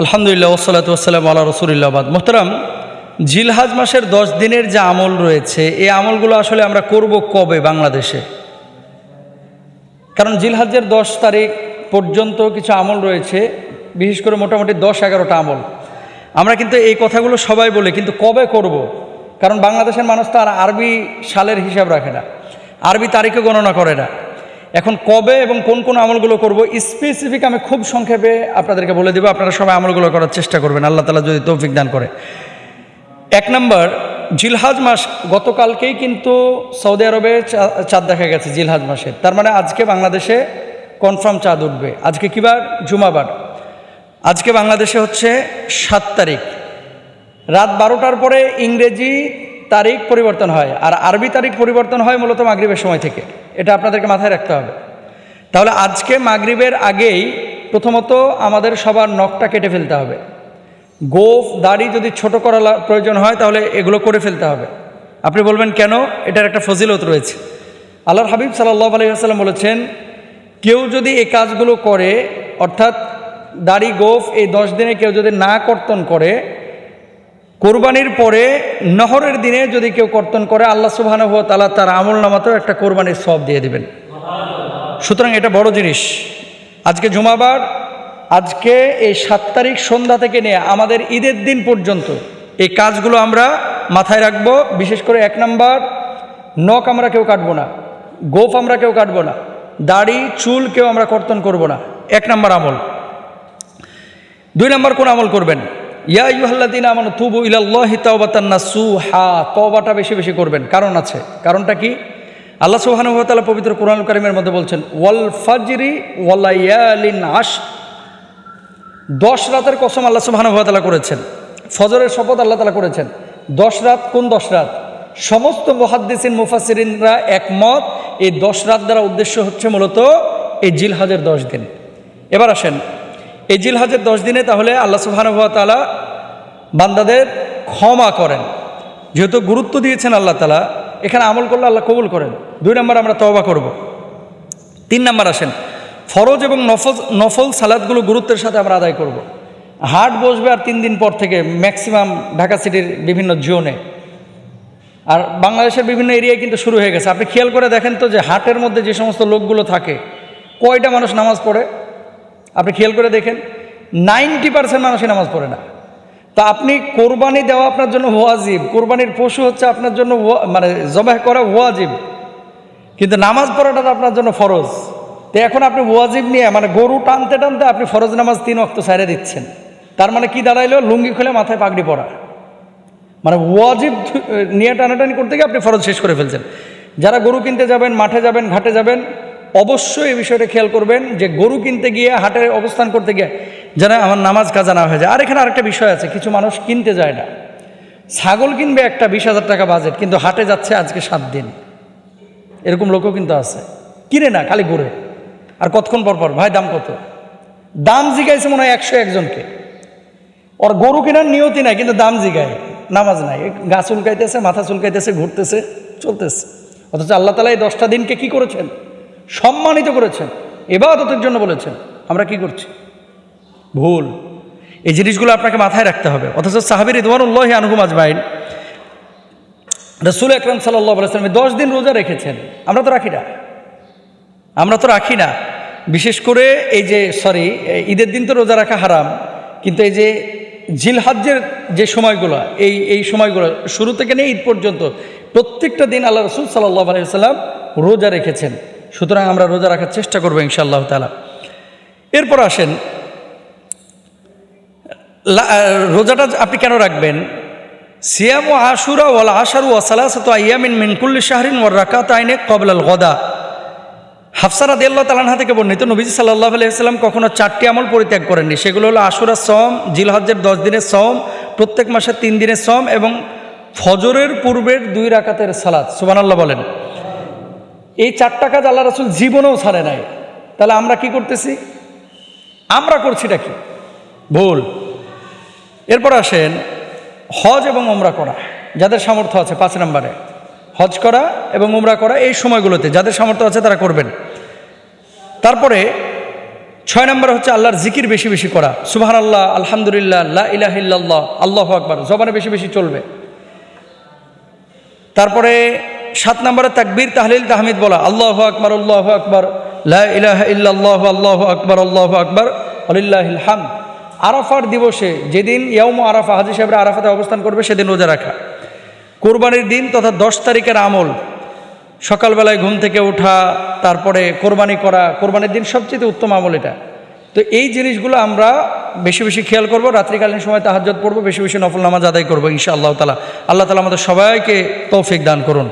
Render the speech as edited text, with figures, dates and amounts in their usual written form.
আলহামদুলিল্লাহ ওয়াসসালাতু ওয়াসসালামু আলা রাসূলিল্লাহ বাদ। মোহতারাম, জিলহজ মাসের 10 দিনের যে আমল রয়েছে, এই আমলগুলো আসলে আমরা করব কবে বাংলাদেশে? কারণ জিলহজের 10 তারিখ পর্যন্ত কিছু আমল রয়েছে, বিশেষ করে মোটামুটি 10-11টা আমল। আমরা কিন্তু এই কথাগুলো সবাই বলি, কিন্তু কবে করব? কারণ বাংলাদেশের মানুষ তো আর আরবি সালের হিসাব রাখে না, আরবি তারিখে গণনা করে না। এখন কবে এবং কোন কোন আমলগুলো করব স্পেসিফিক আমি খুব সংক্ষেপে আপনাদেরকে বলে দেব। আপনারা সবাই আমলগুলো করার চেষ্টা করবেন, আল্লাহ তাআলা যদি তৌফিক দান করে। 1 নম্বর, জিলহজ মাস গতকালকেই কিন্তু সৌদি আরবে চাঁদ দেখা গেছে জিলহজ মাসে। তার মানে আজকে বাংলাদেশে কনফার্ম চাঁদ উঠবে। আজকে কী বার? জুমাবার। আজকে বাংলাদেশে হচ্ছে 7 তারিখ। রাত 12টার পরে ইংরেজি তারিখ পরিবর্তন হয়, আর আরবি তারিখ পরিবর্তন হয় মূলত মাগরিবের সময় থেকে। এটা আপনাদেরকে মাথায় রাখতে হবে। তাহলে আজকে মাগরিবের আগেই প্রথমত আমাদের সবার নখটা কেটে ফেলতে হবে। গোঁফ দাড়ি যদি ছোট করা প্রয়োজন হয় তাহলে এগুলো করে ফেলতে হবে। আপনি বলবেন কেন? এটার একটা ফজিলত রয়েছে। আল্লাহর হাবিব সাল্লাল্লাহু আলাইহি ওয়াসাল্লাম বলেছেন, কেউ যদি এই কাজগুলো করে, অর্থাৎ দাড়ি গোঁফ এই 10 দিনে কেউ যদি না কর্তন করে, কোরবানির পরে নহরের দিনে যদি কেউ কর্তন করে, আল্লাহ সুবহানাহু ওয়া তাআলা তার আমল নামাতেও একটা কোরবানির সওয়াব দিয়ে দিবেন। সুতরাং এটা বড় জিনিস। আজকে জুমাবার, আজকে এই 7 তারিখ সন্ধ্যা থেকে নিয়ে আমাদের ঈদের দিন পর্যন্ত এই কাজগুলো আমরা মাথায় রাখবো। বিশেষ করে 1 নম্বর, নখ আমরা কেউ কাটবো না, গোঁফ আমরা কেউ কাটবো না, দাড়ি চুল কেউ আমরা কর্তন করব না। 1 নম্বর আমল। 2 নম্বর কোন আমল করবেন? ইয়া আইয়ুহাল্লাযীনা আমানু তুবু ইলাল্লাহি তাওবাতান নাসুহা। তওবাটা বেশি বেশি করবেন। কারণ আছে। কারণটা কি? আল্লাহ সুবহানাহু ওয়া তাআলা পবিত্র কোরআনুল কারীমের মধ্যে বলছেন, ওয়াল ফাজরি ওয়া লায়ালিন আশর। 10 রাতের কসম আল্লাহ সুবহানাহু ওয়া তাআলা করেছেন। ফজরের শপথ আল্লাহ তাআলা করেছেন। 10 রাত। কোন 10 রাত? সমস্ত মুহাদ্দিসিন মুফাসসিরিনরা একমত, এই 10 রাত দ্বারা উদ্দেশ্য হচ্ছে মূলত এই জিলহজের 10 দিন। এবার আসেন, এই জিলহজের 10 দিনে তাহলে আল্লাহ সুবহানাহু ওয়া তাআলা বান্দাদের ক্ষমা করেন। যেহেতু গুরুত্ব দিয়েছেন আল্লাহ তাআলা, এখানে আমল করলে আল্লাহ কবুল করেন। 2 নম্বর, আমরা তওবা করব। 3 নম্বর আসেন, ফরজ এবং নফল সালাতগুলো গুরুত্বের সাথে আমরা আদায় করব। হাট বসবে আর 3 দিন পর থেকে ম্যাক্সিমাম ঢাকা সিটির বিভিন্ন জোনে, আর বাংলাদেশের বিভিন্ন এরিয়ায় কিন্তু শুরু হয়ে গেছে। আপনি খেয়াল করে দেখেন তো যে হাটের মধ্যে যে সমস্ত লোকগুলো থাকে, কয়টা মানুষ নামাজ পড়ে? আপনি খেয়াল করে দেখেন, 90% মানুষই নামাজ পড়ে না। তা আপনি কোরবানি দেওয়া আপনার জন্য ওয়াজিব, কোরবানির পশু হচ্ছে আপনার জন্য মানে জবাহ করা ওয়াজিব, কিন্তু নামাজ পড়াটা আপনার জন্য ফরজ। তো এখন আপনি ওয়াজিব নিয়ে মানে গরু টানতে টানতে আপনি ফরজ নামাজ 3 ওয়াক্ত ছেড়ে দিচ্ছেন। তার মানে কি দাঁড়াইলো? লুঙ্গি খুলে মাথায় পাগড়ি পরা, মানে ওয়াজিব নিয়ে টানাটানি করতে গিয়ে আপনি ফরজ শেষ করে ফেলছেন। যারা গরু কিনতে যাবেন, মাঠে যাবেন, ঘাটে যাবেন, অবশ্যই এই বিষয়টা খেয়াল করবেন যে গরু কিনতে গিয়ে, হাটে অবস্থান করতে গিয়ে যেন আমার নামাজ কাজা না হয়ে যায়। আর এখানে আরেকটা বিষয় আছে, কিছু মানুষ কিনতে যায় না। ছাগল কিনবে একটা 20,000 টাকা বাজেট, কিন্তু হাটে যাচ্ছে আজকে 7 দিন। এরকম লোকও কিন্তু আছে, কিনে না, খালি ঘুরে। আর কতক্ষণ পর পর, ভাই দাম কত? দাম জিগাইছে মনে হয় 101 জনকে। ওর গরু কেনার নিয়তি নাই, কিন্তু দাম জিগায়, নামাজ নাই, গা চুলকাইতেছে, মাথা চুলকাইতেছে, ঘুরতেছে, চলতেছে। অথচ আল্লাহ তাআলা এই 10টা দিনকে কি করেছেন? সম্মানিত করেছেন, ইবাদতের জন্য বলেছেন। আমরা কি করছি? ভুল। এই জিনিসগুলো আপনাকে মাথায় রাখতে হবে। অথচ সাহাবী রিদওয়ানুল্লাহি আনহুম আজমাইন, রাসূল আকরাম সাল্লাল্লাহু আলাইহি ওয়াসাল্লাম 10 দিন রোজা রেখেছেন। আমরা তো রাখি না। বিশেষ করে এই যে ঈদের দিন তো রোজা রাখা হারাম, কিন্তু এই যে জিলহজ্জের যে সময়গুলো, এই সময়গুলো শুরু থেকে নিয়ে ঈদ পর্যন্ত প্রত্যেকটা দিন আল্লাহ রাসূল সাল্লাল্লাহু আলাইহি ওয়াসাল্লাম রোজা রেখেছেন। সুতরাং আমরা রোজা রাখার চেষ্টা করবো ইনশাআল্লাহ তাআলা। এরপর আসেন, রোজাটা আপনি কেন রাখবেন? সিয়ামু আশুরা ওয়াল আশারু ওয়া সালাসাতু আইয়ামিন মিন কুল্লি শাহরিন ওয়া রাকাতাইনি ক্বাবলাল গদা। হাফসা রাদিয়াল্লাহু তাআলা আনহা থেকে বর্ণিত, নবীজি সাল্লাল্লাহু আলাইহি ওয়াসাল্লাম কখনো 4টি আমল পরিত্যাগ করেননি। সেগুলো হলো আশুরার সওম, জিলহজ্জের 10 দিনের সওম, প্রত্যেক মাসে 3 দিনের সওম এবং ফজরের পূর্বের 2 রাকাতের সালাত। সুবহানাল্লাহ বলেন। এই 4টা কাজ আল্লাহ রাসূল জীবনেও ছাড়ে নাই। তাহলে আমরা কি করতেছি? আমরা করছিটা কি? ভুল। এরপর আসেন, হজ এবং উমরা করা। যাদের সামর্থ্য আছে, 5 নম্বরে হজ করা এবং উমরা করা, এই সময়গুলোতে যাদের সামর্থ্য আছে তারা করবেন। তারপরে 6 নম্বর হচ্ছে আল্লাহর জিকির বেশি বেশি করা, সুবহানাল্লাহ, আলহামদুলিল্লাহ, লা ইলাহা ইল্লাল্লাহ, আল্লাহু আকবার, জবানে বেশি বেশি চলবে। তারপরে 7 নম্বরে তাকবীর, তাহলিল, তাহমিদ বলা, আল্লাহু আকবার, আল্লাহু আকবার, লা ইলাহা ইল্লাল্লাহ, আল্লাহু আকবার, আল্লাহু আকবার, ওয়ালিল্লাহিল হামদ। আরাফার দিবসে, যেদিন ইয়াউম আরাফা, হাজী সাহেবরা আরাফাতে অবস্থান করবে, সেদিন রোজা রাখা। কোরবানির দিন তথা 10 তারিখের আমল, সকালবেলায় ঘুম থেকে ওঠা, তারপরে কোরবানি করা, কোরবানির দিন সবচেয়ে উত্তম আমল এটা। তো এই জিনিসগুলো আমরা বেশি বেশি খেয়াল করব, রাত্রিকালীন সময় তাহাজ্জুদ পড়ব, বেশি বেশি নফল নামাজ আদায় করবো ইনশাআল্লাহ তাআলা। আল্লাহ তাআলা আমাদের সবাইকে তৌফিক দান করুন।